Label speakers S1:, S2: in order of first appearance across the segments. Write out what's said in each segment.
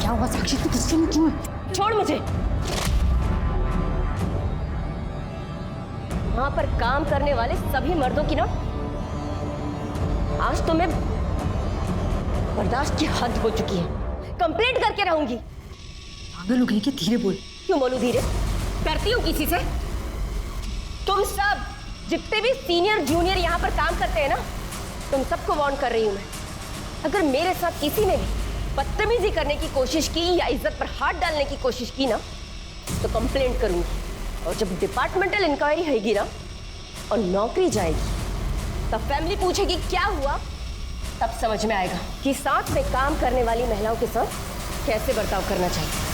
S1: क्या हुआ साक्षी, तू गुस्से में क्यों है?
S2: छोड़ मुझे। वहां पर काम करने वाले सभी मर्दों की ना आज तो मैं बर्दाश्त की हद हो चुकी है। कंप्लेंट करके रहूंगी।
S1: पागल हो गई क्या? धीरे बोल।
S2: क्यों बोलूं धीरे? डरती हूँ किसी से? तुम सब जितने भी सीनियर जूनियर यहाँ पर काम करते हैं ना, तुम सबको वार्न कर रही हूँ मैं। अगर मेरे साथ किसी ने भी बदतमीजी करने की कोशिश की या इज्जत पर हाथ डालने की कोशिश की ना, तो कंप्लेंट करूंगी। और जब डिपार्टमेंटल इंक्वायरी होगी ना और नौकरी जाएगी, तब फैमिली पूछेगी क्या हुआ, तब समझ में आएगा कि साथ में काम करने वाली महिलाओं के साथ कैसे बर्ताव करना चाहिए।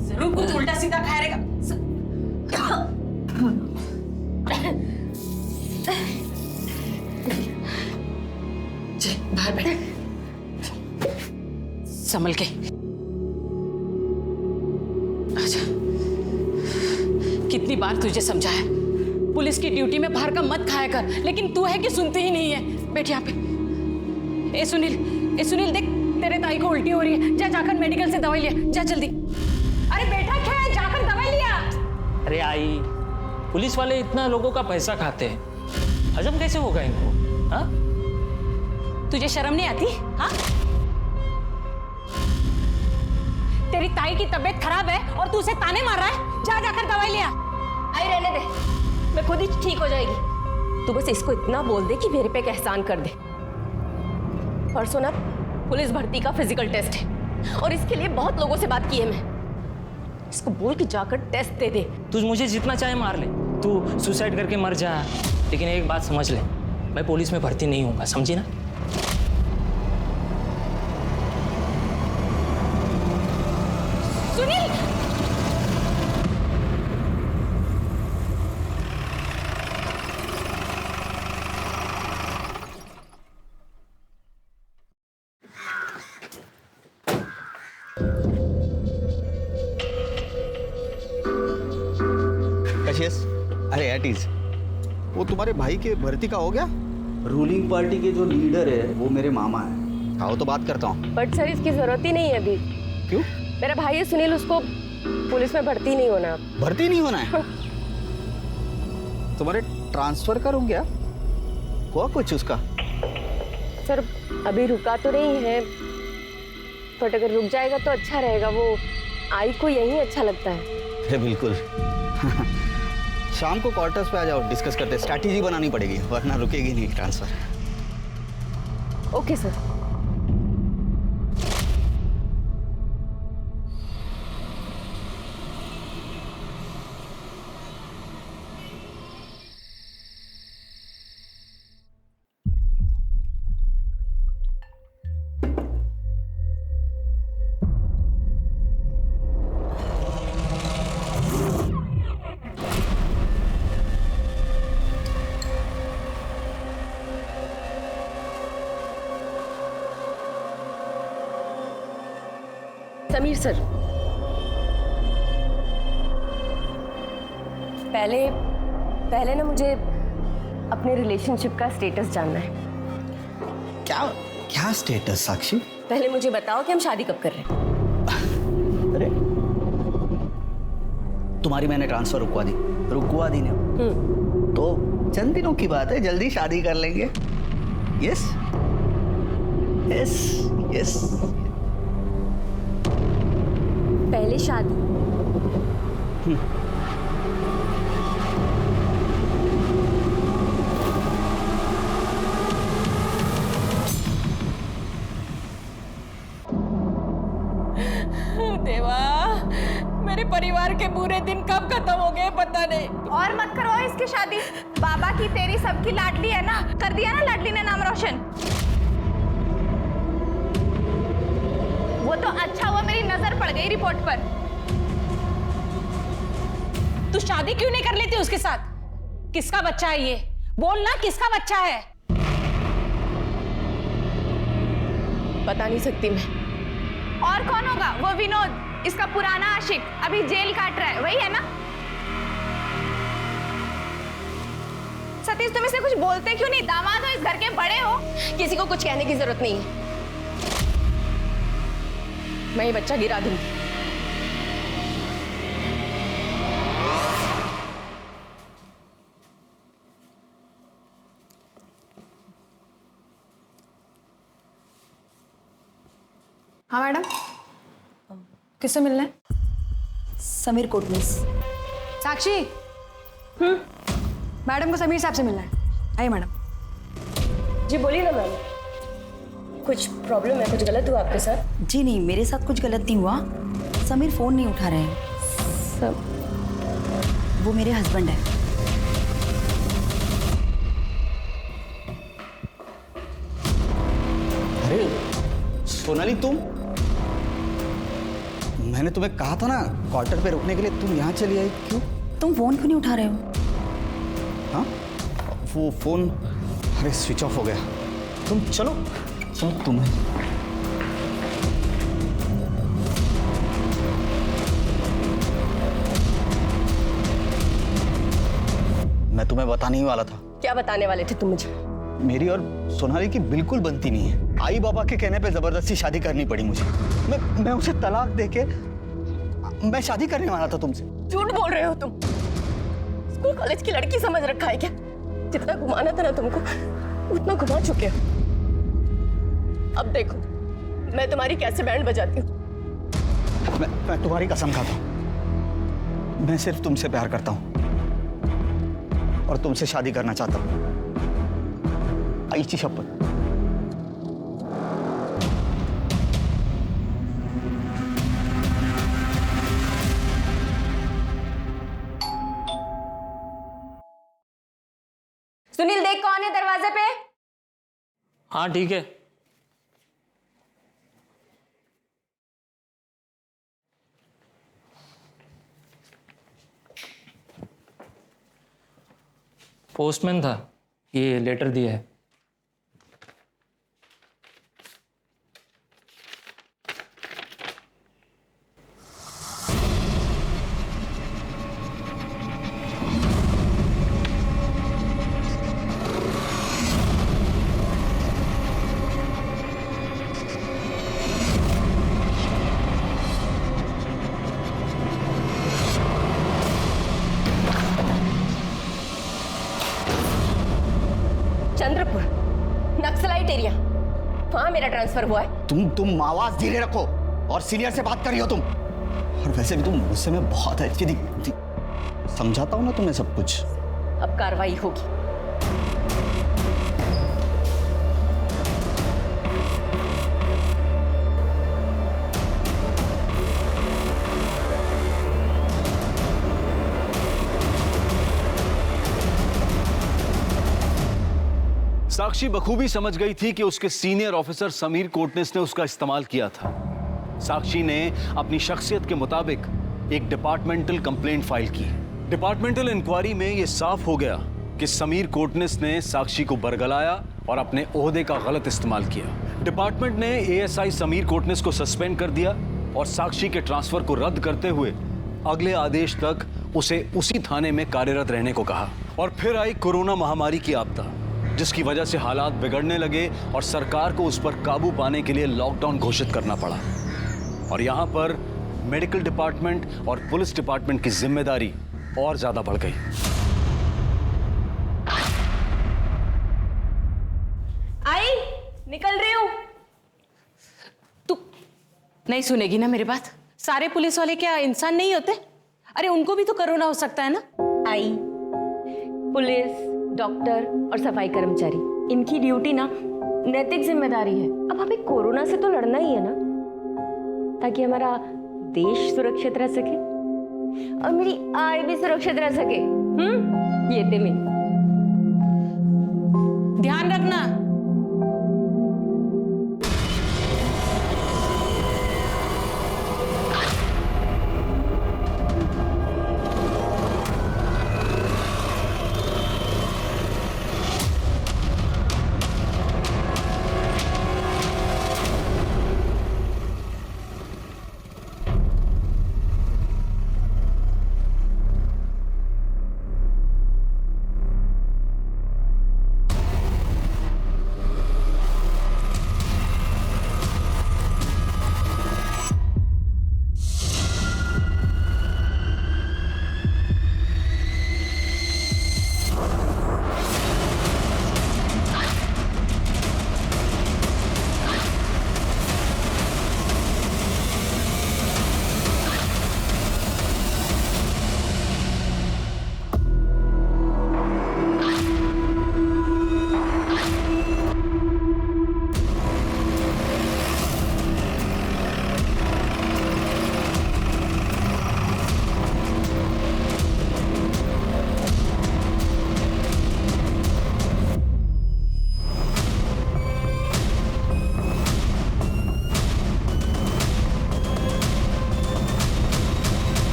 S1: जरूर कुछ उल्टा सीधा खाया रहेगा। चल बाहर बैठ, संभल के। अच्छा, कितनी बार तुझे समझाया पुलिस की ड्यूटी में बाहर का मत खाया कर, लेकिन तू है कि सुनती ही नहीं है। बैठ यहाँ पे। ए सुनील देख, तेरे ताई को उल्टी हो रही है, जा जाकर मेडिकल से दवाई ले, जा जल्दी। अरे बेटा क्या है, जाकर दवाई लिया।
S3: अरे आई, पुलिस वाले इतना लोगों का पैसा खाते हैं, हजम कैसे होगा इनको? हाँ,
S1: तुझे शर्म नहीं आती? हाँ, तेरी ताई की तबीयत खराब है और तू उसे ताने मार रहा है। जा जाकर दवाई लिया।
S2: आई रहने दे, मैं खुद ही ठीक हो जाएगी। तू बस इसको इतना बोल दे कि मेरे पे एक एहसान कर दे। परसों ना पुलिस भर्ती का फिजिकल टेस्ट है और इसके लिए बहुत लोगों से बात की है मैं। इसको बोल कि जाकर टेस्ट दे दे।
S3: तू मुझे जितना चाहे मार ले, तू सुसाइड करके मर जा, लेकिन एक बात समझ ले, मैं पुलिस में भर्ती नहीं होऊंगा, समझी ना?
S1: सुनील,
S4: अरे एटीज, वो तुम्हारे भाई के भर्ती का हो गया?
S5: रूलिंग पार्टी के जो लीडर है वो मेरे मामा है।
S4: आओ तो बात करता हूँ।
S2: बट सर इसकी जरूरत ही नहीं है अभी।
S4: क्यों?
S2: मेरा भाई है सुनील, उसको पुलिस में भर्ती नहीं होना।
S4: भर्ती नहीं होना है? तुम्हारे ट्रांसफर करूँ क्या? हुआ कुछ उसका?
S2: सर अभी रुका तो नहीं है, बट अगर रुक जाएगा तो अच्छा रहेगा। वो आई को यही अच्छा लगता है।
S4: अरे बिल्कुल। शाम को क्वार्टर्स पे आ जाओ, डिस्कस करते। स्ट्रैटेजी बनानी पड़ेगी वरना रुकेगी नहीं transfer.
S2: Okay sir. Sameer sir, पहले ना मुझे अपने रिलेशनशिप का स्टेटस जानना है।
S4: क्या क्या स्टेटस साक्षी?
S2: पहले मुझे बताओ कि हम शादी कब कर रहे हैं।
S4: अरे तुम्हारी मैंने ट्रांसफर रुकवा दी ना, तो चंद दिनों की बात है, जल्दी शादी कर लेंगे। Yes yes yes.
S2: पहले शादी।
S1: देवा, मेरे परिवार के बुरे दिन कब खत्म हो गए पता नहीं।
S6: और मत करो इसकी शादी। बाबा की तेरी सबकी लाडली है ना, कर दिया ना लाडली ने नाम रोशन। वो तो अच्छा हुआ मेरी नजर पड़ गई रिपोर्ट पर।
S1: तू शादी क्यों नहीं कर लेती उसके साथ? किसका बच्चा है ये? बोलना किसका बच्चा है?
S2: बता नहीं सकती मैं।
S6: और कौन होगा? वो विनोद, इसका पुराना आशिक, अभी जेल काट रहा है, वही है ना? सतीश, तुम इसे कुछ बोलते क्यों नहीं? दामाद हो, इस घर के बड़े हो।
S2: किसी को कुछ कहने की जरूरत नहीं है। मैं ये बच्चा गिरा दूंगी।
S6: हाँ मैडम, किससे मिलना है?
S7: समीर कोटनीस।
S6: साक्षी, मैडम को समीर साहब से मिलना है। आइए मैडम।
S2: जी बोलिए ना मैम, कुछ प्रॉब्लम है? कुछ गलत हुआ आपके साथ?
S7: जी नहीं, मेरे साथ कुछ गलत नहीं हुआ। समीर फोन नहीं उठा रहे हैं।
S2: सब
S7: वो मेरे हस्बैंड है।
S4: अरे सोनाली, तुम, मैंने तुम्हें कहा था ना क्वार्टर पे रुकने के लिए, तुम यहाँ चली आई क्यों?
S7: तुम फोन क्यों नहीं उठा रहे हो?
S4: हाँ, वो फोन, अरे स्विच ऑफ हो गया। तुम चलो, तुम्हें मैं तुम्हें बताने ही वाला था।
S2: क्या बताने वाले थे तुम मुझे?
S4: मेरी और सोनाली की बिल्कुल बनती नहीं है। आई बाबा के कहने पे जबरदस्ती शादी करनी पड़ी मुझे। मैं उसे तलाक देके मैं शादी करने वाला था तुमसे।
S2: झूठ बोल रहे हो तुम। स्कूल कॉलेज की लड़की समझ रखा है क्या? जितना घुमाना था ना तुमको, उतना घुमा चुके हो। अब देखो मैं तुम्हारी कैसे बैंड बजाती हूँ।
S4: मैं तुम्हारी कसम खाता हूँ, मैं सिर्फ तुमसे प्यार करता हूँ और तुमसे शादी करना चाहता हूँ। आईची शपथ।
S2: सुनील, देख कौन है दरवाजे पे।
S3: हाँ ठीक है। पोस्टमैन था, ये लेटर दिया है।
S2: चंद्रपुर, नक्सलाइट एरिया, वहां मेरा ट्रांसफर हुआ है।
S4: तुम आवाज धीरे रखो और सीनियर से बात कर रही हो तुम। और वैसे भी तुम मुझसे में बहुत अच्छी समझाता हूं ना तुम्हें सब कुछ।
S2: अब कार्रवाई होगी।
S8: साक्षी बखूबी समझ गई थी कि उसके सीनियर ऑफिसर समीर कोटनिस ने उसका इस्तेमाल किया था। साक्षी ने अपनी शख्सियत के मुताबिक एक डिपार्टमेंटल कंप्लेंट फाइल की। डिपार्टमेंटल इंक्वायरी में यह साफ हो गया कि समीर कोटनिस ने साक्षी को बरगलाया और अपने ओहदे का गलत इस्तेमाल किया। डिपार्टमेंट ने एएसआई समीर कोटनिस को सस्पेंड कर दिया और साक्षी के ट्रांसफर को रद्द करते हुए अगले आदेश तक उसे उसी थाने में कार्यरत रहने को कहा। और फिर आई कोरोना महामारी की आपदा, जिसकी वजह से हालात बिगड़ने लगे और सरकार को उस पर काबू पाने के लिए लॉकडाउन घोषित करना पड़ा। और यहां पर मेडिकल डिपार्टमेंट और पुलिस डिपार्टमेंट की जिम्मेदारी और ज्यादा बढ़ गई।
S2: आई, निकल रही हूं।
S1: तू नहीं सुनेगी ना मेरी बात? सारे पुलिस वाले क्या इंसान नहीं होते? अरे उनको भी तो कोरोना हो सकता है ना।
S2: आई, पुलिस, डॉक्टर और सफाई कर्मचारी, इनकी ड्यूटी ना नैतिक जिम्मेदारी है। अब हमें कोरोना से तो लड़ना ही है ना, ताकि हमारा देश सुरक्षित रह सके और मेरी आय भी सुरक्षित रह सके। ये थे मैं।
S1: ध्यान रखना।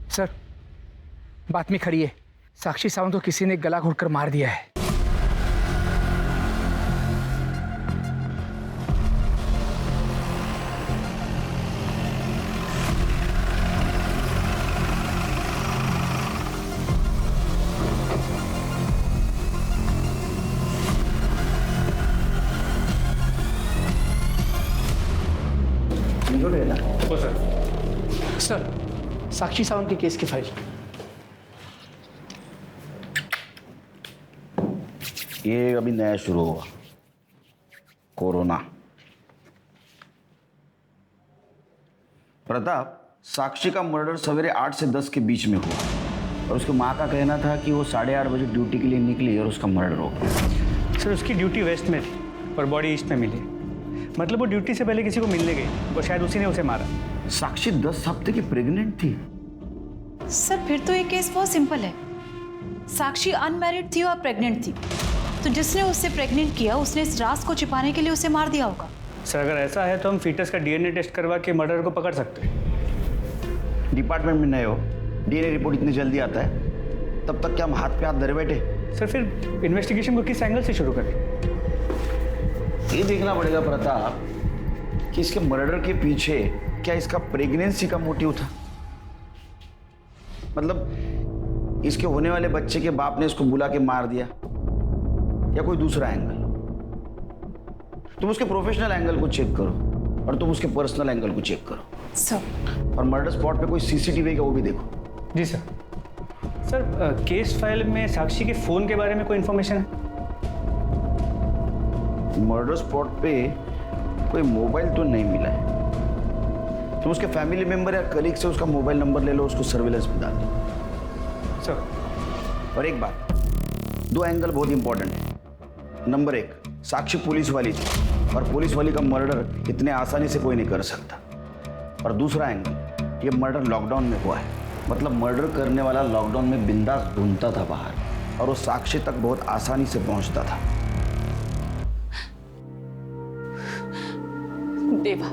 S9: सर, बात में खड़ी है, साक्षी सावंत को किसी ने गला घोटकर मार दिया है। सर, साक्षी सावंत के केस की फाइल।
S5: ये अभी नया शुरू हुआ, कोरोना। प्रताप, साक्षी का मर्डर सवेरे 8 से 10 के बीच में हुआ और उसकी माँ का कहना था कि वो 8:30 बजे ड्यूटी के लिए निकली और उसका मर्डर हो गया।
S9: सर, उसकी ड्यूटी वेस्ट में थी और बॉडी ईस्ट में मिली। मतलब वो ड्यूटी से पहले किसी को मिलने गई और शायद उसी ने उसे मारा।
S5: साक्षी 10 हफ्ते की प्रेग्नेंट थी।
S7: सर, फिर तो ये केस बहुत सिंपल है। साक्षी अनमैरिड थी और प्रेग्नेंट थी, तो जिसने उससे प्रेग्नेंट किया उसने इस राज को छिपाने के लिए उसे मार दिया होगा।
S9: सर, अगर ऐसा है तो हम फीटस का डीएनए टेस्ट करवा के मर्डर को पकड़ सकते हैं।
S5: डिपार्टमेंट में नए हो, डीएनए रिपोर्ट इतनी जल्दी आता है, तब तक क्या हम हाथ पे हाथ धरे बैठे?
S9: सर, फिर इन्वेस्टिगेशन को किस एंगल से शुरू करें?
S5: ये देखना पड़ेगा प्रताप कि इसके मर्डर के पीछे क्या इसका प्रेगनेंसी का मोटिव था। मतलब इसके होने वाले बच्चे के बाप ने इसको बुला के मार दिया या कोई दूसरा एंगल। तुम उसके प्रोफेशनल एंगल को चेक करो और तुम उसके पर्सनल एंगल को चेक करो।
S7: सर,
S5: और मर्डर स्पॉट पे कोई सीसीटीवी है वो भी देखो।
S9: जी सर। सर, केस फाइल में साक्षी के फ़ोन के बारे में कोई इन्फॉर्मेशन है?
S5: मर्डर स्पॉट पे कोई मोबाइल तो नहीं मिला है। तुम उसके फैमिली मेंबर या कलीग से उसका मोबाइल नंबर ले लो, उसको सर्विलेंस में डाल दो।
S9: सर,
S5: और एक बात, 2 एंगल बहुत इंपॉर्टेंट है। नंबर 1, साक्षी पुलिस वाली थी और पुलिस वाली का मर्डर इतने आसानी से कोई नहीं कर सकता। और दूसरा एंगल, ये मर्डर लॉकडाउन में हुआ है। मतलब मर्डर करने वाला लॉकडाउन में बिंदास ढूंढता था बाहर और वो साक्षी तक बहुत आसानी से पहुंचता था।
S1: देवा,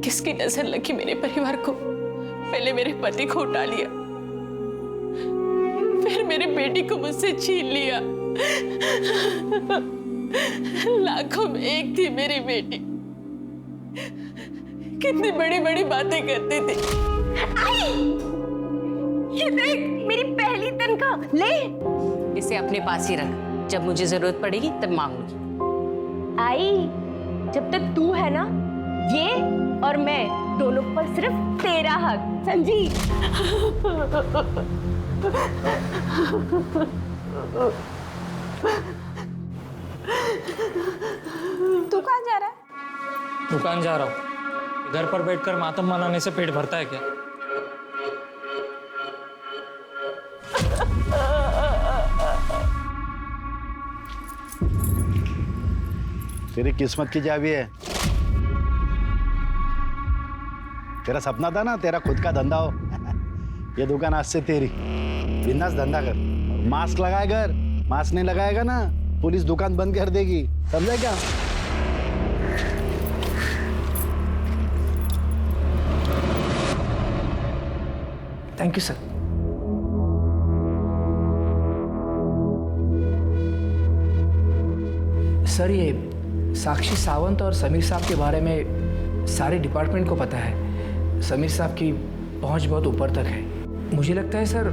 S1: किसकी नजर लगी मेरे परिवार को? पहले मेरे पति को उठा लिया, फिर मेरे बेटी को मुझसे छीन लिया। लाखों में एक थी मेरी बेटी, कितनी बड़ी बड़ी बातें करती थी।
S2: ये देख, मेरी पहली तनख्वाह ले।
S1: इसे अपने पास ही रख, जब मुझे जरूरत पड़ेगी तब मांगूंगी।
S2: आई, जब तक तू है ना, ये और मैं दोनों पर सिर्फ तेरा हक, समझी?
S6: तू कहाँ जा रहा है?
S3: दुकान जा रहा हूँ। घर पर बैठकर मातम मनाने से पेट भरता है क्या?
S10: तेरी किस्मत की चाबी है। तेरा सपना था ना तेरा खुद का धंधा हो। ये दुकान आज से तेरी। बिंदास धंधा कर। मास्क लगाए कर, मास्क नहीं लगाएगा ना पुलिस दुकान बंद कर देगी, समझे क्या?
S9: Thank you sir. सर, ये साक्षी सावंत और समीर साहब के बारे में सारे डिपार्टमेंट को पता है। समीर साहब की पहुंच बहुत ऊपर तक है। मुझे लगता है सर,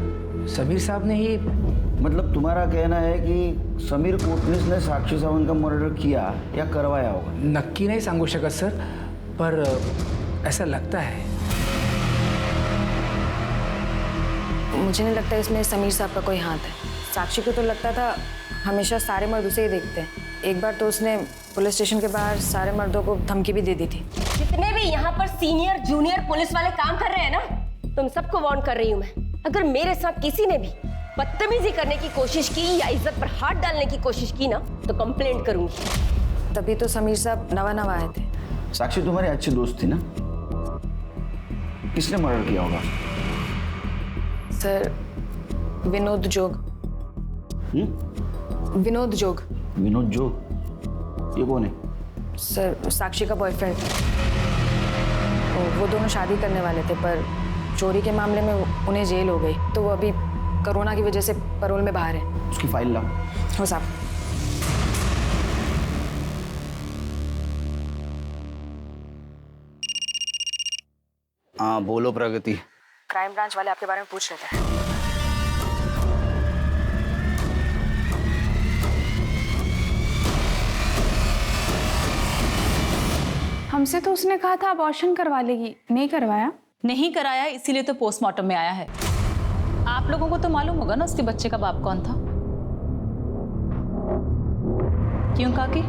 S9: समीर साहब ने ही।
S5: मतलब तुम्हारा कहना है कि समीर कोटनिस ने साक्षी सावंत का मर्डर किया या करवाया होगा?
S9: नक्की नहीं सांगू शकत सर, पर ऐसा लगता है।
S7: मुझे नहीं लगता इसमें समीर साहब का कोई हाथ है। साक्षी को तो लगता था हमेशा सारे मर्द उसे ही देखते हैं। एक बार तो उसने पुलिस स्टेशन के बाहर सारे मर्दों को धमकी भी दे दी थी।
S2: जितने भी यहाँ पर सीनियर जूनियर पुलिस वाले काम कर रहे हैं ना, तुम सबको वार्न कर रही हूँ मैं। अगर मेरे साथ किसी ने भी बदतमीजी करने की कोशिश की या इज्जत पर हाथ डालने की कोशिश की ना, तो कंप्लेंट करूंगी।
S7: तभी तो समीर साहब नवा आए थे।
S5: साक्षी तुम्हारी अच्छी दोस्त थी ना? किसने मर्डर किया होगा?
S7: सर, विनोद जोग। विनोद जोग।
S5: विनोद जोग? ये कौन है?
S7: सर, साक्षी का बॉयफ्रेंड। वो दोनों शादी करने वाले थे, पर चोरी के मामले में उन्हें जेल हो गई, तो वो अभी कोरोना की वजह से पैरोल में बाहर है।
S5: उसकी फाइल लाओ।
S7: हो साहब।
S5: हाँ बोलो प्रगति।
S7: क्राइम ब्रांच वाले आपके बारे में पूछ रहे थे।
S6: हमसे तो उसने कहा था अबॉर्शन करवा लेगी, नहीं करवाया।
S1: नहीं कराया, इसीलिए तो पोस्टमार्टम में आया है। आप लोगों को तो मालूम होगा ना उसके बच्चे का बाप कौन था। क्यों काकी?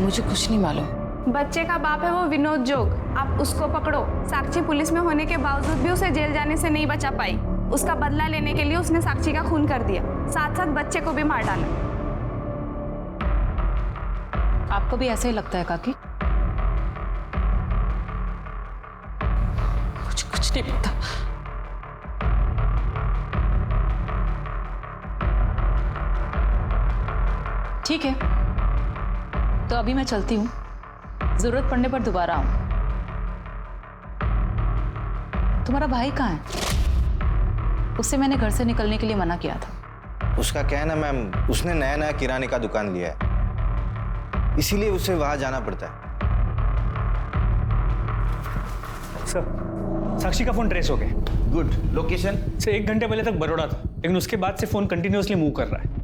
S7: मुझे कुछ नहीं मालूम।
S6: बच्चे का बाप है वो विनोद जोग, आप उसको पकड़ो। साक्षी पुलिस में होने के बावजूद भी उसे जेल जाने से नहीं बचा पाई। उसका बदला लेने के लिए उसने साक्षी का खून कर दिया, साथ साथ बच्चे को भी मार डाला।
S1: आपको भी ऐसा ही लगता है काकी? मुझे कुछ नहीं पता। ठीक है, तो अभी मैं चलती हूँ, जरूरत पड़ने पर दोबारा आऊं। तुम्हारा भाई कहाँ है? उससे मैंने घर से निकलने के लिए मना किया था।
S11: उसका क्या है ना मैम, उसने नया नया किराने का दुकान लिया है, इसीलिए उसे वहां जाना पड़ता है।
S12: सर, साक्षी का फोन ट्रेस हो गया।
S5: गुड। लोकेशन?
S12: सर 1 घंटे पहले तक बड़ौदा था, लेकिन उसके बाद से फोन कंटिन्यूअसली मूव कर रहा है।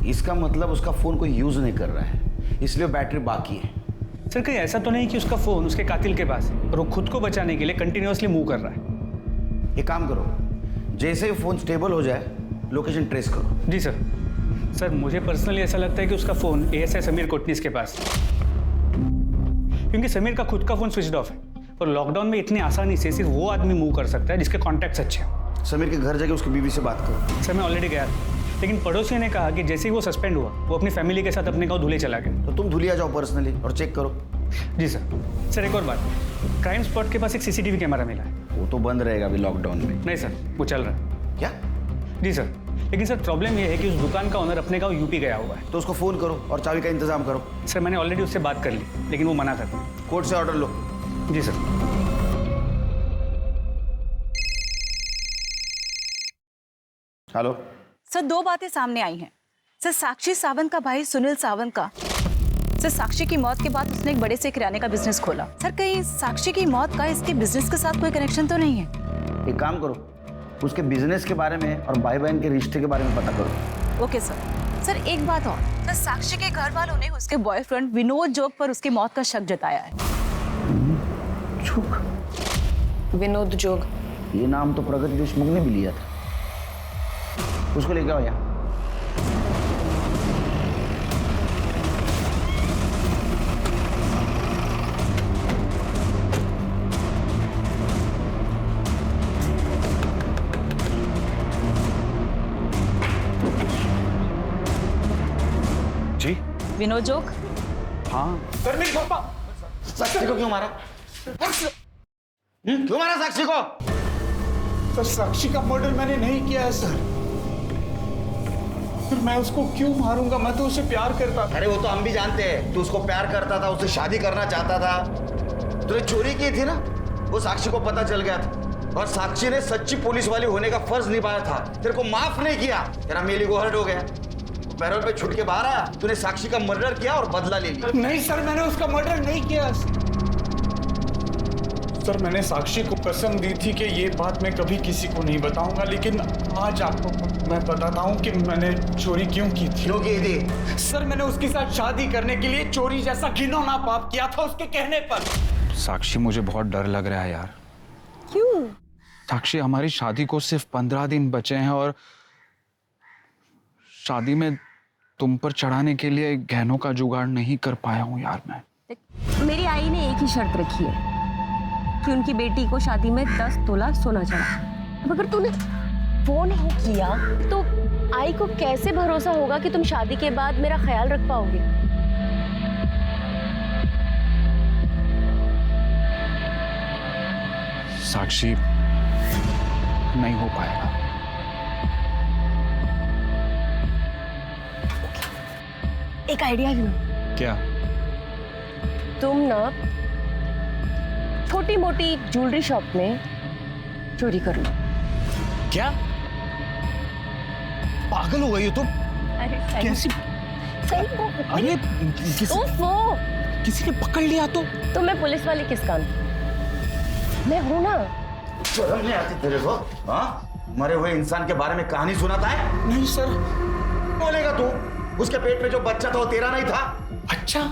S5: इसका मतलब उसका फोन कोई यूज नहीं कर रहा है, इसलिए बैटरी बाकी है।
S12: सर कहीं ऐसा तो नहीं कि उसका फोन उसके कातिल के पास है और वो खुद को बचाने के लिए कंटिन्यूअसली मूव कर रहा है।
S5: एक काम करो, जैसे ही फोन स्टेबल हो जाए लोकेशन ट्रेस करो।
S12: जी सर। सर मुझे पर्सनली ऐसा लगता है कि उसका फोन एएसआई समीर कोटनीस के पास है, क्योंकि समीर का खुद का फोन स्विच ऑफ है और लॉकडाउन में इतनी आसानी से सिर्फ वो आदमी मूव कर सकता है जिसके कॉन्टैक्ट्स अच्छे हैं।
S5: समीर के घर जाके उसकी बीवी से बात करो।
S12: सर मैं ऑलरेडी गया था, लेकिन पड़ोसियों ने कहा कि जैसे ही वो सस्पेंड हुआ वो अपनी फैमिली के साथ अपने गाँव धुले चला गया।
S5: तो तुम धुलिया जाओ पर्सनली और चेक करो।
S12: जी सर। सर एक और बात, क्राइम स्पॉट के पास एक सीसीटीवी कैमरा मिला है।
S5: वो तो बंद रहेगा अभी लॉकडाउन में।
S12: नहीं सर, वो चल रहा है।
S5: क्या?
S12: जी सर, लेकिन सर प्रॉब्लम ये है कि उस दुकान का ओनर अपने गाँव यूपी गया हुआ है।
S5: तो उसको फोन करो और चाबी का इंतजाम करो।
S12: सर मैंने ऑलरेडी उससे बात कर ली, लेकिन वो मना करता है।
S5: कोर्ट से ऑर्डर लो।
S12: जी सर।
S5: हेलो
S1: सर 2 बातें सामने आई हैं। सर साक्षी सावंत का भाई सुनील सावंत का, सर साक्षी की मौत के बाद उसने एक बड़े से किराने का बिजनेस खोला। सर कहीं साक्षी की मौत का इसके बिजनेस के साथ कोई कनेक्शन तो नहीं है?
S5: एक काम करो, उसके बिजनेस के बारे में और भाई बहन के रिश्ते के बारे में पता करो।
S1: Okay sir. सर एक बात और, सर साक्षी के घर वालों ने उसके बॉयफ्रेंड विनोद जोग पर उसकी मौत का शक जताया है।
S7: विनोद जोग?
S5: ये नाम तो प्रगति देशमुख ने भी लिया था। उसको लेके आओ यहाँ।
S12: जी
S1: विनोद जोग?
S12: हाँ।
S5: सर मेरी पापा साक्षी को क्यों मारा? क्यों मारा साक्षी को?
S13: सर साक्षी का मर्डर मैंने नहीं किया है सर। फिर मैं उसको क्यों मारूंगा? मैं तो उसे प्यार करता था।
S5: अरे वो तो हम भी जानते हैं, तू उसको प्यार करता था, उससे शादी करना चाहता था। तूने चोरी की थी ना, वो साक्षी को पता चल गया था और साक्षी ने सच्ची पुलिस वाली होने का फर्ज निभाया था, तेरे को माफ नहीं किया। तेरा मेली को हर्ट हो गया, पैरोल पे छुट के बाहर आया, तूने साक्षी का मर्डर किया और बदला ले लिया।
S13: नहीं सर, मैंने उसका मर्डर नहीं किया सर। मैंने साक्षी को कसम दी थी कि ये बात मैं कभी किसी को नहीं बताऊंगा, लेकिन आज आपको मैं बताता हूँ कि मैंने चोरी क्यों की थी।
S5: क्यों की थी?
S13: सर मैंने उसके साथ शादी करने के लिए चोरी जैसा घिनौना पाप किया था उसके कहने पर।
S14: साक्षी मुझे बहुत डर लग रहा है यार।
S2: क्यों?
S14: साक्षी हमारी शादी को सिर्फ 15 दिन बचे हैं और शादी में तुम पर चढ़ाने के लिए गहनों का जुगाड़ नहीं कर पाया हूँ यार मैं।
S2: मेरी आई ने एक ही शर्त रखी है कि उनकी बेटी को शादी में 10 तोला सोना चढ़ा। अब अगर तूने वो नहीं किया तो आई को कैसे भरोसा होगा कि तुम शादी के बाद मेरा ख्याल रख पाओगे?
S14: साक्षी नहीं हो पाएगा।
S2: एक आइडिया क्यों?
S14: क्या?
S2: तुम ना छोटी मोटी ज्वेलरी शॉप में चोरी कर ली।
S8: क्या? पागल हो गई हो तुम?
S2: अरे
S8: कैसी? अरे किसी ने पकड़ लिया तो
S2: मैं पुलिस वाली किस काम की? मैं हूं ना।
S5: शर्म नहीं आती तेरे को? हाँ, मरे हुए इंसान के बारे में कहानी सुनाता है?
S13: नहीं सर।
S5: बोलेगा तू? उसके पेट में जो बच्चा था वो तेरा नहीं था?
S13: अच्छा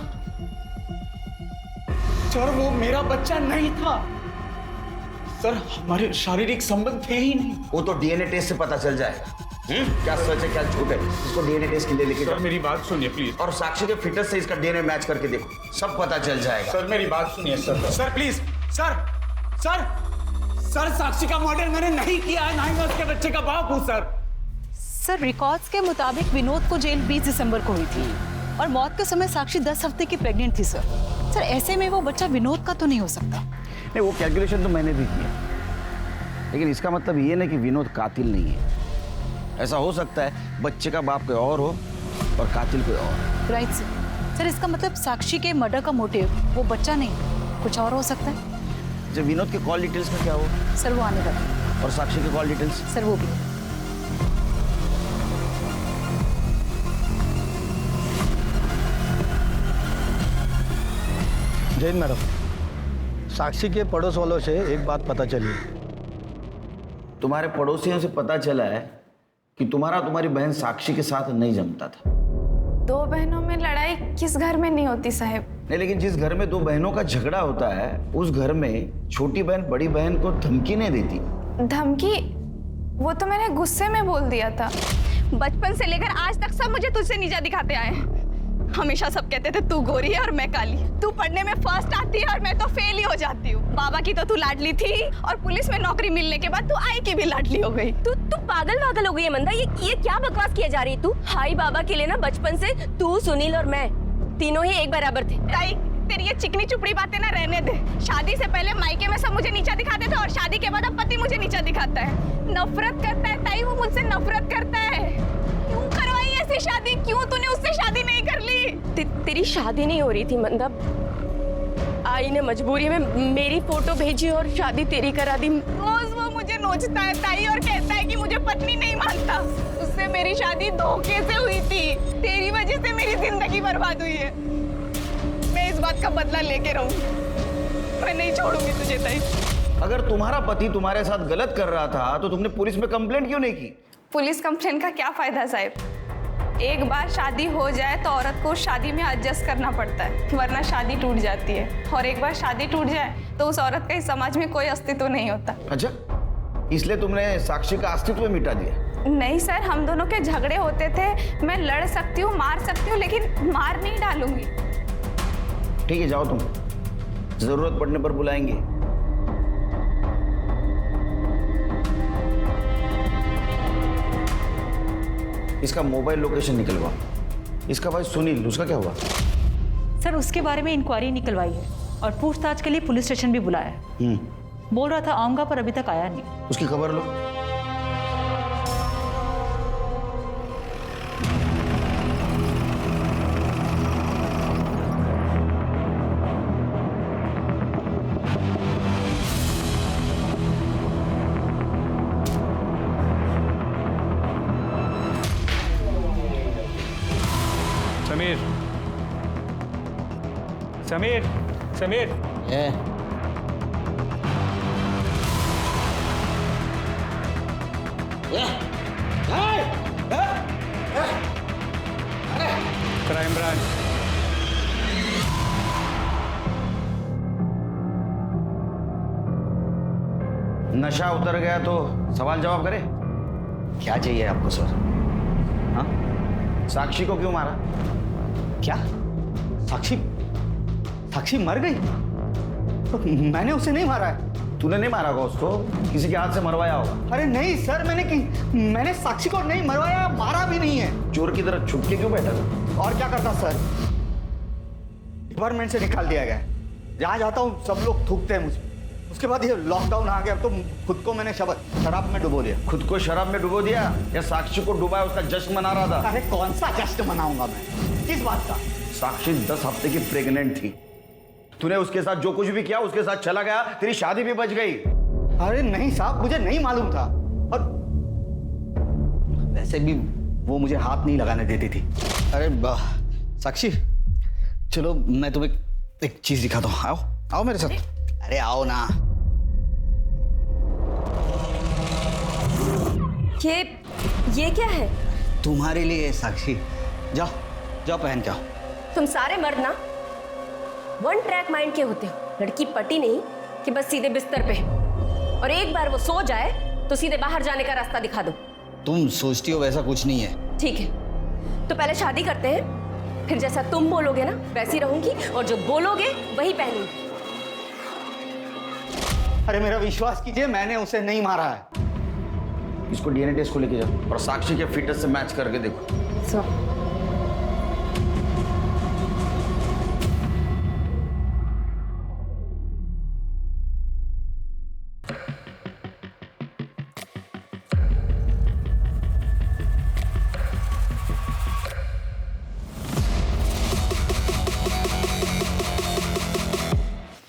S13: सर, वो मेरा बच्चा नहीं था सर, हमारे शारीरिक संबंध थे ही नहीं।
S5: वो तो डीएनए टेस्ट से पता चल जाएगा। क्या सच है क्या झूठ है, इसको डीएनए टेस्ट के लिए लेके जाओ।
S13: मेरी बात सुनिए प्लीज।
S5: और साक्षी के फिटनेस से इसका डीएनए मैच करके देखो, सब पता चल जाएगा।
S13: सर मेरी बात सुनिए sir. Sir please sir. Sir sir Sakshi का मर्डर मैंने नहीं किया है, ना ही मैं उसके बच्चे का बाप हूँ सर।
S1: सर रिकॉर्ड्स के मुताबिक विनोद को जेल 20 दिसंबर को हुई थी और मौत के समय साक्षी 10 हफ्ते की प्रेग्नेंट थी सर। सर ऐसे में वो बच्चा विनोद का तो नहीं हो सकता।
S5: नहीं, वो कैलकुलेशन तो मैंने भी किया, लेकिन इसका मतलब ये नहीं कि विनोद कातिल नहीं है। ऐसा हो सकता है बच्चे का बाप कोई और हो और कातिल कोई और।
S1: Right sir. सर इसका मतलब साक्षी के मर्डर का मोटिव वो बच्चा नहीं कुछ और हो सकता है।
S5: जब विनोद के कॉल डिटेल्स में क्या हो?
S1: सर वो आने लगा।
S5: और साक्षी के कॉल डिटेल्स?
S1: सर वो भी।
S10: जैन मैडम, साक्षी के पड़ोस वालों से एक बात पता चली।
S5: तुम्हारे पड़ोसियों से पता चला है कि तुम्हारी बहन साक्षी के साथ नहीं जमता था।
S6: 2 बहनों में लड़ाई किस घर में नहीं होती साहब?
S5: नहीं, लेकिन जिस घर में 2 बहनों का झगड़ा होता है उस घर में छोटी बहन बड़ी बहन को धमकी नहीं देती।
S6: धमकी? वो तो मैंने गुस्से में बोल दिया था। बचपन से लेकर आज तक सब मुझे तुझसे नीचा दिखाते आए हैं। हमेशा सब कहते थे तू गोरी है और मैं काली, तू पढ़ने में फर्स्ट आती है और मैं तो फेल ही हो जाती हूँ। बाबा की तो तू लाडली थी और पुलिस में नौकरी मिलने के बाद तू आई की भी लाडली हो गई।
S2: तू पागल हो गई है मंदा। ये क्या बकवास किया जा रही है तू? हाई बाबा के लिए ना बचपन से तू, सुनील और मैं तीनों ही एक बराबर थे।
S6: ताई तेरी ये चिकनी चुपड़ी बातें ना रहने दे। शादी से पहले मायके में सब मुझे नीचा दिखाते थे और शादी के बाद अब पति मुझे नीचा दिखाता है। नफरत करता है ताई, वो मुझसे नफरत करता है। क्यों करवाई ऐसी शादी? क्यों तूने उससे शादी नहीं कर ली?
S2: तेरी शादी नहीं हो रही थी मंदा, आई ने मजबूरी में मेरी फोटो भेजी और शादी तेरी करा दी।
S6: रोज वो मुझे नोचता है ताई और कहता है कि मुझे पत्नी नहीं मानता। उससे मेरी शादी धोखे से हुई थी। तेरी वजह से मेरी जिंदगी बर्बाद हुई है। मैं इस बात का बदला लेके रहूंगी। मैं नहीं छोड़ूंगी तुझे ताई।
S5: अगर तुम्हारा पति तुम्हारे साथ गलत कर रहा था तो तुमने पुलिस में कंप्लेंट क्यों नहीं की?
S6: पुलिस कंप्लेंट का क्या फायदा साहब? एक बार शादी हो जाए तो औरत को शादी में एडजस्ट करना पड़ता है, वरना शादी टूट जाती है। और एक बार शादी टूट जाए तो उस औरत का इस समाज में कोई अस्तित्व नहीं होता।
S5: अच्छा, इसलिए तुमने साक्षी का अस्तित्व मिटा दिया?
S6: नहीं सर, हम दोनों के झगड़े होते थे। मैं लड़ सकती हूँ, मार सकती हूँ, लेकिन मार नहीं डालूंगी।
S5: ठीक है, जाओ तुम, जरूरत पड़ने पर बुलाएंगे। इसका मोबाइल लोकेशन निकलवा। इसका भाई सुनील, उसका क्या हुआ?
S1: सर उसके बारे में इंक्वायरी निकलवाई है और पूछताछ के लिए पुलिस स्टेशन भी बुलाया है। बोल रहा था आऊंगा पर अभी तक आया नहीं।
S5: उसकी खबर लो।
S12: Sameer Sameer crime branch.
S5: नशा उतर गया तो सवाल जवाब करे। क्या चाहिए आपको सर? हाँ, साक्षी को क्यों मारा?
S4: क्या? साक्षी मर गई? तो मैंने उसे नहीं मारा है।
S5: तूने नहीं मारा होगा उसको, किसी के हाथ से मरवाया होगा।
S4: अरे नहीं सर, मैंने साक्षी को नहीं मरवाया, मारा भी नहीं है।
S5: चोर की तरह छुप के क्यों बैठा था?
S4: और क्या करता सर? डिपार्टमेंट से निकाल दिया गया। जहाँ जाता हूँ सब लोग थूकते हैं मुझे। उसके बाद ये लॉकडाउन आ गया तो खुद को मैंने शराब में डुबो दिया।
S5: खुद को शराब में डुबो दिया या साक्षी को डुबाया उसका जश्न मना रहा था?
S4: अरे कौन सा जश्न मनाऊंगा मैं? किस बात का?
S5: साक्षी 10 हफ्ते की प्रेग्नेंट थी। तूने उसके साथ जो कुछ भी किया उसके साथ चला गया, तेरी शादी भी बच गई।
S4: अरे नहीं साहब, मुझे नहीं मालूम था। और वैसे भी वो मुझे हाथ नहीं लगाने देती थी। अरे साक्षी, चलो मैं तुम्हें एक चीज दिखाता हूँ। आओ आओ मेरे साथ। अरे आओ ना।
S2: ये क्या है?
S4: तुम्हारे लिए साक्षी, जाओ जाओ पहन के आओ।
S2: तुम सारे मर्द ना वन ट्रैक माइंड के होते हो। लड़की पटी नहीं कि बस सीधे बिस्तर पे, और एक बार वो सो जाए तो सीधे बाहर जाने का रास्ता दिखा दो।
S4: तुम सोचती हो वैसा कुछ नहीं है।
S2: ठीक है, तो पहले शादी करते हैं, फिर जैसा तुम बोलोगे ना वैसी रहूंगी, और जो बोलोगे वही पहनूंगी।
S4: अरे मेरा विश्वास कीजिए, मैंने उसे नहीं मारा है।
S5: इसको डीएनए टेस्ट को लेके जाओ और साक्षी के फिटनेस से मैच करके देखो।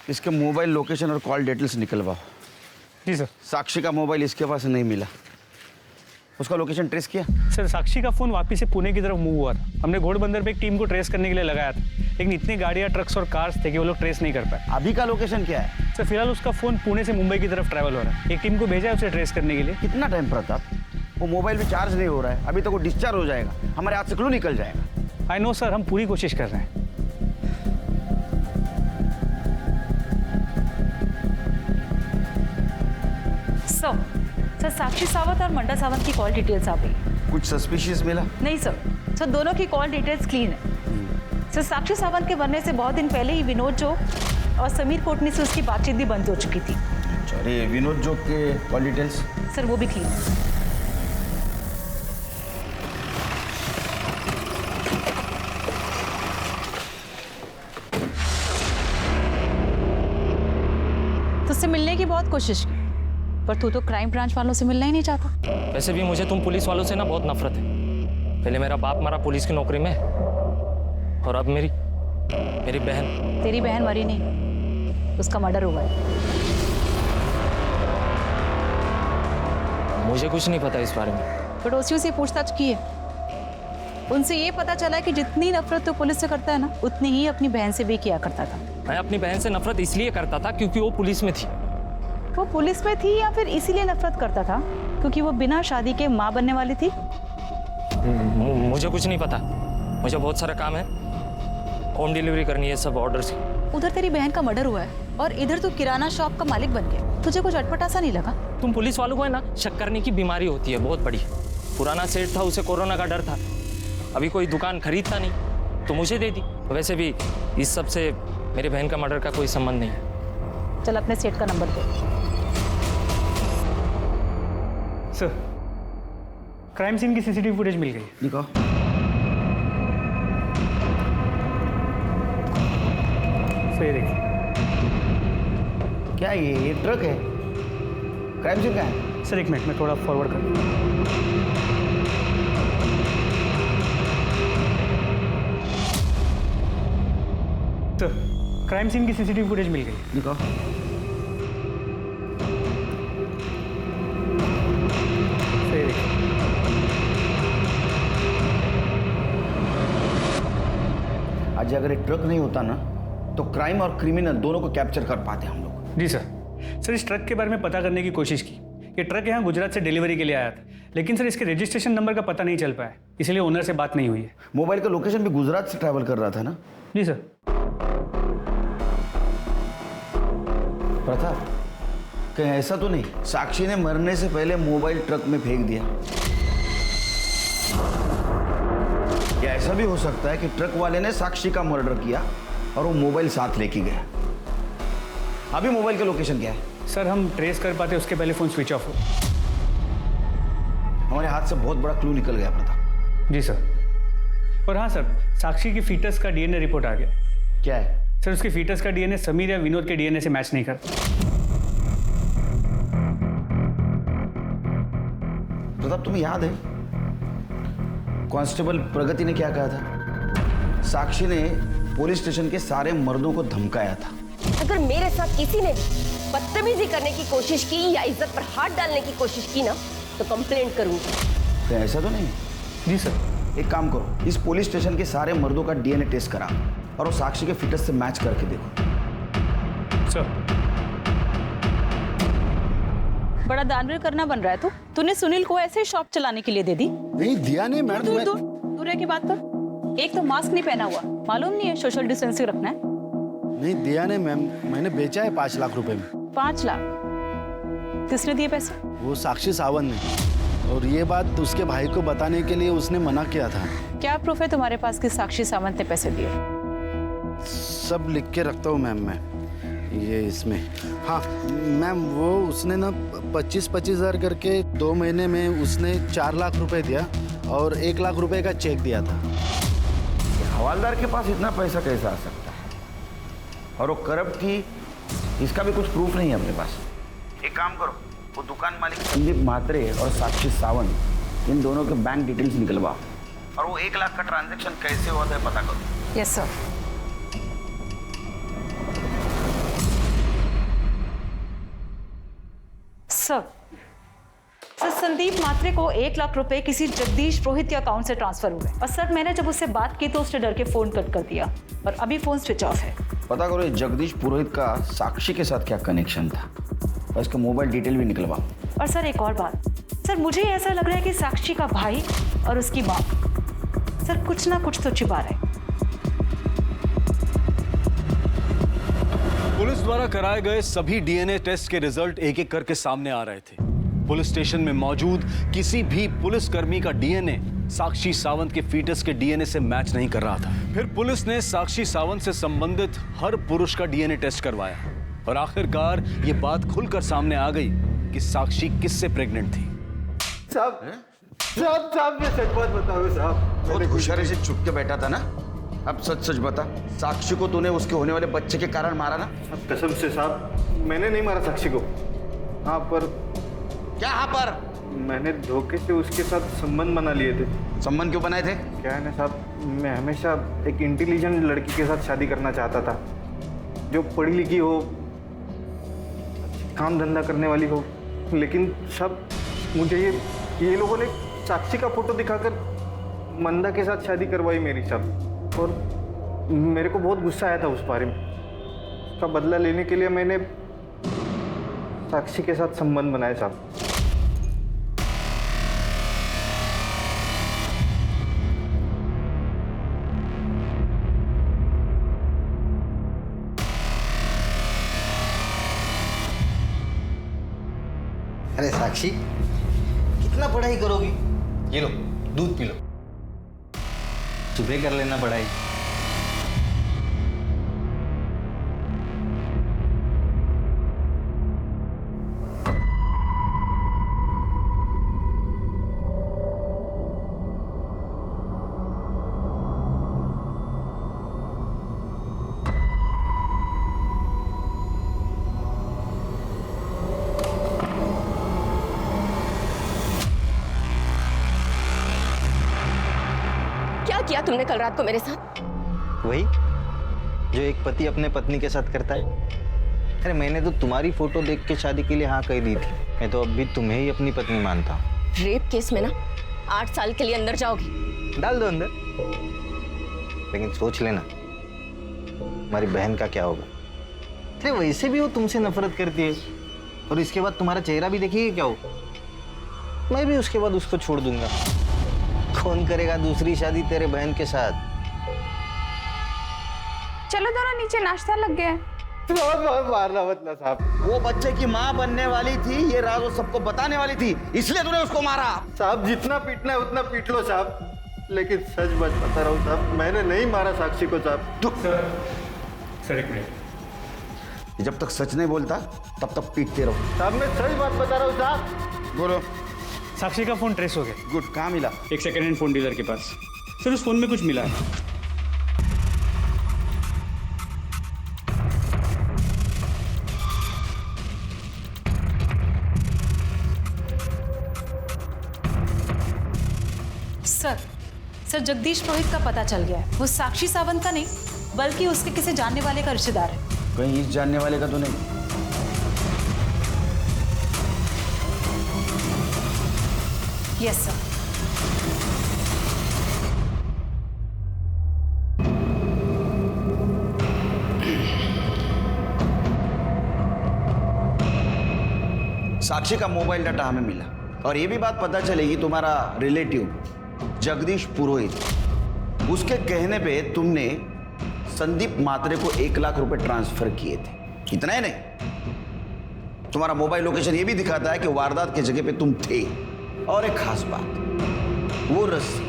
S5: इसके मोबाइल लोकेशन और कॉल डिटेल्स निकलवाओ।
S12: जी सर।
S5: साक्षी का मोबाइल इसके पास नहीं मिला, उसका लोकेशन ट्रेस किया?
S12: सर साक्षी का फोन वापस से पुणे की तरफ मूव हुआ था। हमने घोड़बंदर पे एक टीम को ट्रेस करने के लिए लगाया था, लेकिन इतनी गाड़ियाँ, ट्रक्स और कार्स थे कि वो लोग ट्रेस नहीं कर पाए।
S5: अभी का लोकेशन क्या है?
S12: सर फिलहाल उसका फोन पुणे से मुंबई की तरफ ट्रैवल हो रहा है। एक टीम को भेजा है उसे ट्रेस करने के लिए।
S5: कितना टाइम प्रताप? वो मोबाइल भी चार्ज नहीं हो रहा है, अभी तक वो डिस्चार्ज हो जाएगा, हमारे हाथ से क्लू निकल जाएगा।
S12: आई नो सर, हम पूरी कोशिश कर रहे हैं।
S1: सर साक्षी सावंत और मंडा सावंत की कॉल डिटेल्स आ गई।
S5: कुछ सस्पिशियस मिला?
S1: नहीं सर दोनों की कॉल डिटेल्स क्लीन है। सर साक्षी सावंत के मरने से बहुत दिन पहले ही विनोद जोग और समीर कोटनी से उसकी बातचीत भी बंद हो चुकी थी।
S5: अरे विनोद जोग के कॉल डिटेल्स?
S1: सर वो भी क्लीन है। तुझसे मिलने की बहुत कोशिश की, पर तू तो क्राइम ब्रांच वालों से मिलना ही नहीं चाहता।
S3: वैसे भी मुझे तुम पुलिस वालों से ना बहुत नफरत है। पहले मेरा बाप मरा पुलिस की नौकरी में, और अब मेरी बहन।
S1: तेरी बहन मरी नहीं, उसका मर्डर हुआ है।
S3: मुझे कुछ नहीं पता इस बारे में।
S1: पड़ोसियों से पूछताछ की है, उनसे ये पता चला है कि जितनी नफरत तो पुलिस से करता है ना, उतनी ही अपनी बहन से भी किया करता था।
S3: मैं अपनी बहन से नफरत इसलिए करता था क्योंकि वो पुलिस में थी।
S1: वो पुलिस में थी या फिर इसीलिए नफरत करता था क्योंकि वो बिना शादी के माँ बनने वाली थी?
S3: मुझे कुछ नहीं पता, मुझे बहुत सारा काम है, होम डिलीवरी करनी है सब ऑर्डर्स की।
S1: उधर तेरी बहन का मर्डर हुआ है और इधर तू किराना शॉप का मालिक बन गया। तुझे कुछ अटपटा सा नहीं लगा?
S3: तुम पुलिस वालों को है ना, शक करने की बीमारी होती है बहुत बड़ी। पुराना सेठ था, उसे कोरोना का डर था, अभी कोई दुकान खरीदता नहीं तो मुझे दे दी। वैसे भी इस सब से मेरी बहन का मर्डर का कोई संबंध नहीं है।
S1: चल अपने सेठ का नंबर दे।
S12: सर क्राइम सीन की सीसीटीवी फुटेज मिल गई।
S5: दिखाओ।
S12: सर ये देखिए।
S5: क्या ये ट्रक है? क्राइम सीन कहाँ है?
S12: सर एक मिनट में थोड़ा फॉरवर्ड कर दूँ। सर क्राइम सीन की सीसीटीवी फुटेज मिल गई।
S5: दिखाओ।
S12: सही देखिए।
S5: आज अगर ये ट्रक नहीं होता ना तो क्राइम और क्रिमिनल दोनों को कैप्चर कर पाते हम लोग।
S12: जी सर इस ट्रक के बारे में पता करने की कोशिश की। ये ट्रक यहाँ गुजरात से डिलीवरी के लिए आया था, लेकिन सर इसके रजिस्ट्रेशन नंबर का पता नहीं चल पाया, इसलिए ओनर से बात नहीं हुई है।
S5: मोबाइल का लोकेशन भी गुजरात से ट्रैवल कर रहा था ना?
S12: जी सर।
S5: प्रताप, कहीं ऐसा तो नहीं साक्षी ने मरने से पहले मोबाइल ट्रक में फेंक दिया? या ऐसा भी हो सकता है कि ट्रक वाले ने साक्षी का मर्डर किया और वो मोबाइल साथ लेके गया? अभी मोबाइल का लोकेशन क्या है?
S12: सर हम ट्रेस कर पाते उसके पहले फोन स्विच ऑफ हो।
S5: हमारे हाथ से बहुत बड़ा क्लू निकल गया प्रताप।
S12: जी सर। और हाँ सर, साक्षी की फीटस का डीएनए रिपोर्ट आ गया।
S5: क्या है?
S12: सर उसके फीटस का डीएनए समीर या विनोद के डीएनए से मैच नहीं करता।
S5: प्रताप तुम्हें याद है कांस्टेबल प्रगति ने क्या कहा था? साक्षी ने पुलिस स्टेशन के सारे मर्दों को धमकाया था
S2: अगर मेरे साथ किसी ने भी बदतमीजी करने की कोशिश की या इज्जत पर हाथ डालने की कोशिश की ना तो कंप्लेंट करूंगी।
S5: तो ऐसा तो नहीं है?
S12: जी सर।
S5: एक काम करो, इस पुलिस स्टेशन के सारे मर्दों का डीएनए टेस्ट करा और वो साक्षी के फिटनेस से मैच करके देखो।
S12: सर।
S1: बड़ा दानवीर करना बन रहा है तूने सुनील को ऐसे शॉप चलाने के लिए दे दी?
S10: नहीं दिया नहीं मैडम।
S1: दूर रह के बात कर। एक तो मास्क नहीं पहना हुआ, मालूम नहीं है सोशल डिस्टेंसिंग रखना है।
S10: नहीं दिया नहीं मैम, मैंने बेचा है 5 लाख रुपए में।
S1: 5 लाख? किसने दिए पैसे?
S10: वो साक्षी सावंत ने, और ये बात उसके भाई को बताने के लिए उसने मना किया था।
S1: क्या प्रूफ है तुम्हारे पास कि साक्षी सावंत ने पैसे दिए?
S10: सब लिख के रखता हूँ मैम मैं, ये इसमें। हाँ मैम, वो उसने ना 25-25 हज़ार करके 2 महीने में उसने 4 लाख रुपए दिया और 1 लाख रुपए का चेक दिया था।
S5: हवालदार के पास इतना पैसा कैसे आ सकता है? और वो करप्ट थी, इसका भी कुछ प्रूफ नहीं है अपने पास। एक काम करो, वो दुकान मालिक संदीप म्हात्रे और साक्षी सावंत, इन दोनों के बैंक डिटेल्स निकलवाओ और वो 1 लाख का ट्रांजैक्शन कैसे हुआ था पता करो।
S1: Yes sir. Sir Sandeep Mhatre को 1 लाख रुपए किसी जगदीश पुरोहित के अकाउंट से ट्रांसफर हुए और सर मैंने जब उससे बात की तो उसने डर के फोन कट कर दिया और अभी फोन स्विच ऑफ है।
S5: पता करो ये जगदीश पुरोहित का साक्षी के साथ क्या कनेक्शन था और इसका मोबाइल डिटेल भी निकलवाओ।
S1: और सर एक और बात, सर मुझे ऐसा लग रहा है कि साक्षी का भाई और उसकी माँ सर कुछ ना कुछ तो छिपा रहे।
S8: पुलिस द्वारा कराए गए सभी डीएनए टेस्ट के रिजल्ट एक एक करके सामने आ रहे थे। पुलिस स्टेशन में मौजूद किसी भी पुलिसकर्मी का डीएनए साक्षी सावंत के फीटस के डीएनए से मैच नहीं कर रहा था। फिर पुलिस ने साक्षी सावंत से संबंधित हर पुरुष का डीएनए टेस्ट करवाया और आखिरकार ये बात खुलकर सामने आ गई कि साक्षी किससे प्रेग्नेंट थी।
S11: साहब मैं सच बात बताऊं साहब।
S5: बहुत होशियारी से चुप के बैठा था ना, अब सच सच बता, साक्षी को तूने उसके होने वाले बच्चे के कारण मारा ना?
S11: कसम से साहब, मैंने नहीं मारा साक्षी को। हाँ पर
S5: क्या? हाँ पर
S11: मैंने धोखे से उसके साथ संबंध बना लिए थे।
S5: संबंध क्यों बनाए थे?
S11: क्या है ना साहब, मैं हमेशा एक इंटेलिजेंट लड़की के साथ शादी करना चाहता था, जो पढ़ी लिखी हो, काम धंधा करने वाली हो। लेकिन सब मुझे ये लोगों ने साक्षी का फोटो दिखाकर मंदा के साथ शादी करवाई मेरी साहब। और मेरे को बहुत गुस्सा आया था उस बारे में। उसका बदला लेने के लिए मैंने साक्षी के साथ संबंध बनाया साहब। अरे साक्षी, कितना पढ़ाई करोगी? ये लो दूध पी लो, सुबह कर लेना पढ़ाई।
S2: किया तुमने कल रात को मेरे साथ?
S11: वही जो एक पति अपने पत्नी के साथ करता है। अरे मैंने तो तुम्हारी फोटो देख के शादी के लिए हाँ कह दी थी। मैं तो अब भी तुम्हें ही अपनी पत्नी मानता हूँ।
S2: रेप केस में ना 8 साल के लिए अंदर जाओगी।
S11: डाल दो अंदर, लेकिन सोच लेना हमारी बहन का क्या होगा। अरे वैसे भी वो तुमसे नफरत करती है और इसके बाद तुम्हारा चेहरा भी देखिए क्या हो। मैं भी उसके बाद उसको छोड़ दूंगा। कौन करेगा दूसरी शादी तेरे बहन के साथ?
S6: चलो दोनों नीचे, नाश्ता लग गया है।
S11: मारना मत ना साहब।
S5: वो बच्चे की माँ बनने वाली थी, ये राज वो सबको बताने वाली थी, इसलिए तूने उसको मारा।
S11: साहब जितना पीटना है उतना पीट लो साहब, लेकिन सच बात बता रहा हूँ साहब, मैंने नहीं मारा साक्षी को साहब।
S12: सर एक मिनट,
S5: जब तक सच नहीं बोलता तब तक पीटते रहो।
S11: साहब मैं सच बात बता रहा हूँ साहब।
S5: बोलो।
S12: साक्षी का फोन ट्रेस हो गया।
S5: गुड, कहाँ मिला?
S12: एक सेकेंड हैंड फोन डीलर के पास। सर उस फोन में कुछ मिला है।
S1: सर जगदीश पुरोहित का पता चल गया है। वो साक्षी सावंत का नहीं बल्कि उसके किसी जानने वाले का रिश्तेदार है।
S5: कहीं इस जानने वाले का तो नहीं?
S7: Yes sir.
S5: साक्षी का मोबाइल डाटा हमें मिला और ये भी बात पता चलेगी तुम्हारा रिलेटिव जगदीश पुरोहित, उसके कहने पे तुमने संदीप मात्रे को 1 लाख रुपए ट्रांसफर किए थे। इतना ही नहीं, तुम्हारा मोबाइल लोकेशन ये भी दिखाता है कि वारदात की जगह पे तुम थे। और एक खास बात, वो रस्सी,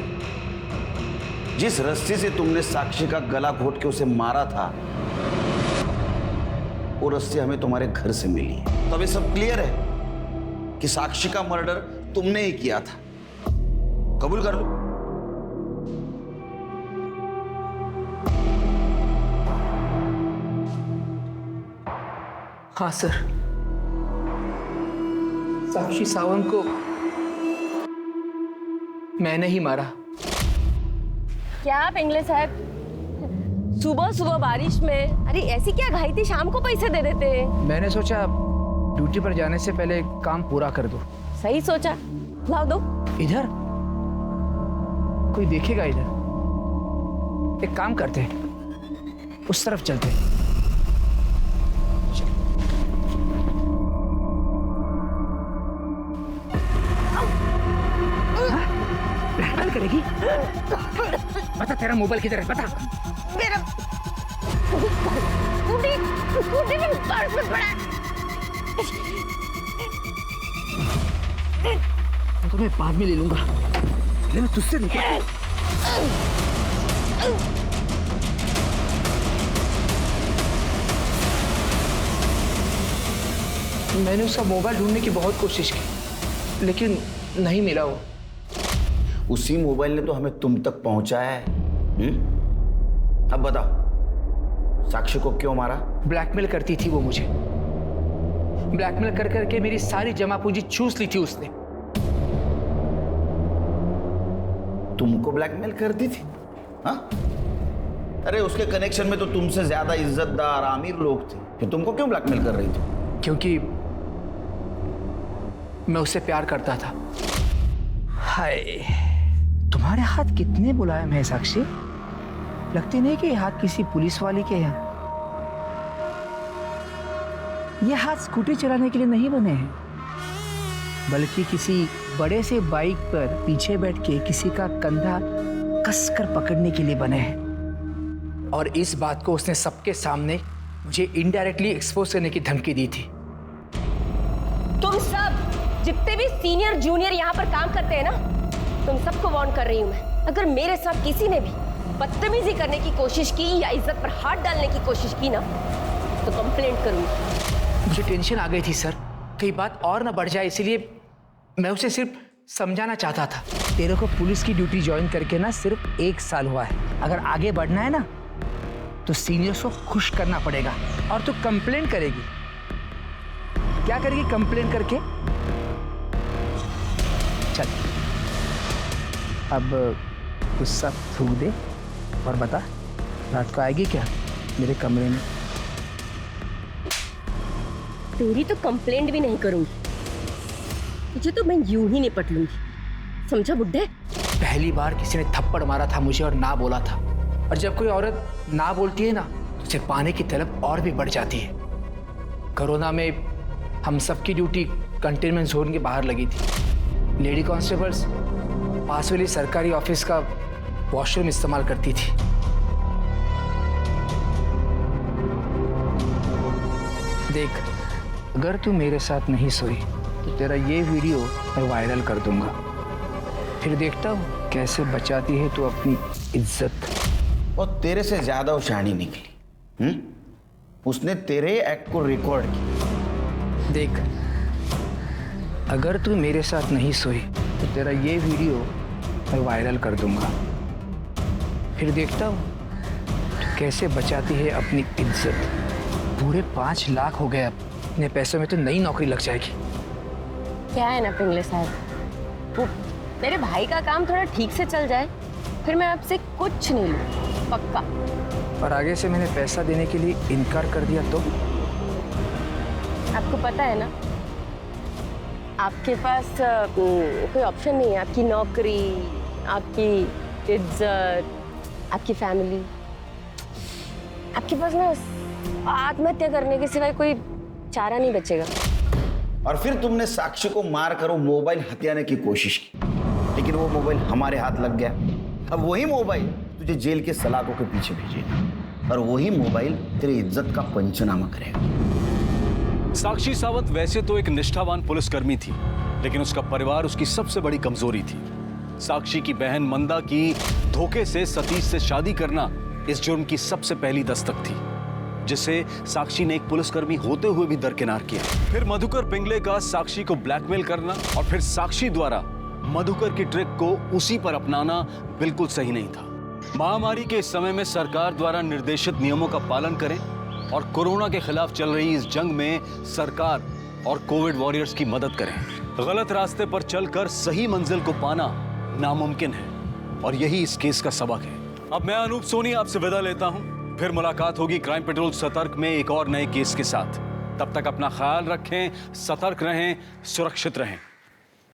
S5: जिस रस्सी से तुमने साक्षी का गला घोट के उसे मारा था, वो रस्सी हमें तुम्हारे घर से मिली है। तो अभी सब क्लियर है कि साक्षी का मर्डर तुमने ही किया था। कबूल कर लो।
S9: हाँ सर, साक्षी सावंत को मैंने ही मारा।
S2: क्या पिंगले साहब, सुबह सुबह बारिश में, अरे ऐसी क्या घाई थी, शाम को पैसे दे देते।
S9: मैंने सोचा ड्यूटी पर जाने से पहले काम पूरा कर दो।
S2: सही सोचा, लाओ दो।
S9: इधर कोई देखेगा? इधर एक काम करते हैं, उस तरफ चलते हैं। ब्लैकमेल करेगी? बता तेरा मोबाइल किधर है, बता।
S2: मेरा स्कूटी में पर्स में पड़ा है।
S9: तो मैं बाद में ले लूंगा, मैं तुझसे नहीं। मैंने उसका मोबाइल ढूंढने की बहुत कोशिश की, लेकिन नहीं मिला वो।
S5: उसी मोबाइल ने तो हमें तुम तक पहुंचाया है। अब बताओ, साक्षी को क्यों मारा?
S9: ब्लैकमेल करती थी वो मुझे। ब्लैकमेल कर करके मेरी सारी जमा पूंजी चूस ली थी उसने।
S5: तुमको ब्लैकमेल करती थी? हाँ? अरे उसके कनेक्शन में तो तुमसे ज्यादा इज्जतदार अमीर लोग थे, फिर तुमको क्यों ब्लैकमेल कर रही थी?
S9: क्योंकि मैं उससे प्यार करता था। हाय, तुम्हारे हाथ कितने मुलायम है साक्षी, लगती नहीं कि ये हाथ किसी पुलिस वाली के हैं। ये हाथ स्कूटी चलाने के लिए नहीं बने हैं, बल्कि किसी बड़े से बाइक पर पीछे बैठ के किसी का कंधा कसकर पकड़ने के लिए बने हैं। और इस बात को उसने सबके सामने मुझे इनडायरेक्टली एक्सपोज करने की धमकी दी थी।
S2: तुम सब जितने भी सीनियर जूनियर यहाँ पर काम करते हैं ना, तुम सबको वार्न कर रही हूँ मैं। अगर मेरे साथ किसी ने भी बदतमीजी करने की कोशिश की या इज्जत पर हाथ डालने की कोशिश की ना, तो कंप्लेंट करूंगी।
S9: मुझे टेंशन आ गई थी सर, कई बात और ना बढ़ जाए, इसीलिए मैं उसे सिर्फ समझाना चाहता था। तेरे को पुलिस की ड्यूटी ज्वाइन करके ना सिर्फ 1 साल हुआ है। अगर आगे बढ़ना है ना तो सीनियर्स को खुश करना पड़ेगा। और तू कंप्लेंट करेगी, क्या करेगी कंप्लेंट करके? चल अब गुस्सा थूक दे और बता, रात को आएगी क्या मेरे कमरे में?
S2: तेरी तो कंप्लेंट भी नहीं करूंगी, तुझे तो मैं यूं ही निपट लूंगी, समझा बुड्ढे?
S9: पहली बार किसी ने थप्पड़ मारा था मुझे और ना बोला था, और जब कोई औरत ना बोलती है ना तो उसे पाने की तलब और भी बढ़ जाती है। कोरोना में हम सबकी ड्यूटी कंटेनमेंट जोन के बाहर लगी थी। लेडी कांस्टेबल्स पास वाली सरकारी ऑफिस का वॉशरूम इस्तेमाल करती थी। देख, अगर तू मेरे साथ नहीं सोई तो तेरा ये वीडियो मैं वायरल कर दूंगा, फिर देखता हूँ कैसे बचाती है तू अपनी इज्जत।
S5: और तेरे से ज्यादा वो शहानी निकली। उसने तेरे एक्ट को रिकॉर्ड किया।
S9: देख, अगर तू मेरे साथ नहीं सोई तो तेरा ये वीडियो मैं वायरल कर दूंगा, फिर देखता हूँ तो कैसे बचाती है अपनी इज्जत। पूरे 5 लाख हो गए, अब इतने पैसों में तो नई नौकरी लग जाएगी।
S2: क्या है ना पिंगले साहब, वो मेरे भाई का काम थोड़ा ठीक से चल जाए, फिर मैं आपसे कुछ नहीं लूँ। पक्का।
S9: और आगे से मैंने पैसा देने के लिए इनकार कर दिया तो?
S2: आपको पता है ना, आपके पास कोई ऑप्शन नहीं है। आपकी नौकरी, आपकी इज्जत, आपकी फैमिली, आपके पास ना आत्महत्या करने के सिवाय कोई चारा नहीं बचेगा।
S5: और फिर तुमने साक्षी को मार कर वो मोबाइल हथियाने की कोशिश की, लेकिन वो मोबाइल हमारे हाथ लग गया। अब वही मोबाइल तुझे जेल के सलाखों के पीछे भेजेगा और वही मोबाइल तेरी इज्जत का पंचनामा करेगा।
S8: साक्षी सावंत वैसे तो एक निष्ठावान पुलिसकर्मी थी, लेकिन उसका परिवार उसकी सबसे बड़ी कमजोरी थी। साक्षी की बहन मंदा की धोखे से सतीश से शादी करना इस जुर्म की सबसे पहली दस्तक थी, जिसे साक्षी ने एक पुलिसकर्मी होते हुए भी दरकिनार किया। फिर मधुकर पिंगले का साक्षी को ब्लैकमेल करना और फिर साक्षी द्वारा मधुकर की ट्रिक को उसी पर अपनाना बिल्कुल सही नहीं था। महामारी के इस समय में सरकार द्वारा निर्देशित नियमों का पालन करें और कोरोना के खिलाफ चल रही इस जंग में सरकार और कोविड वॉरियर्स की मदद करें। गलत रास्ते पर चलकर सही मंजिल को पाना नामुमकिन है और यही इस केस का सबक है। अब मैं अनूप सोनी आपसे विदा लेता हूं। फिर मुलाकात होगी क्राइम पेट्रोल सतर्क में एक और नए केस के साथ। तब तक अपना ख्याल रखें, सतर्क रहें, सुरक्षित रहें।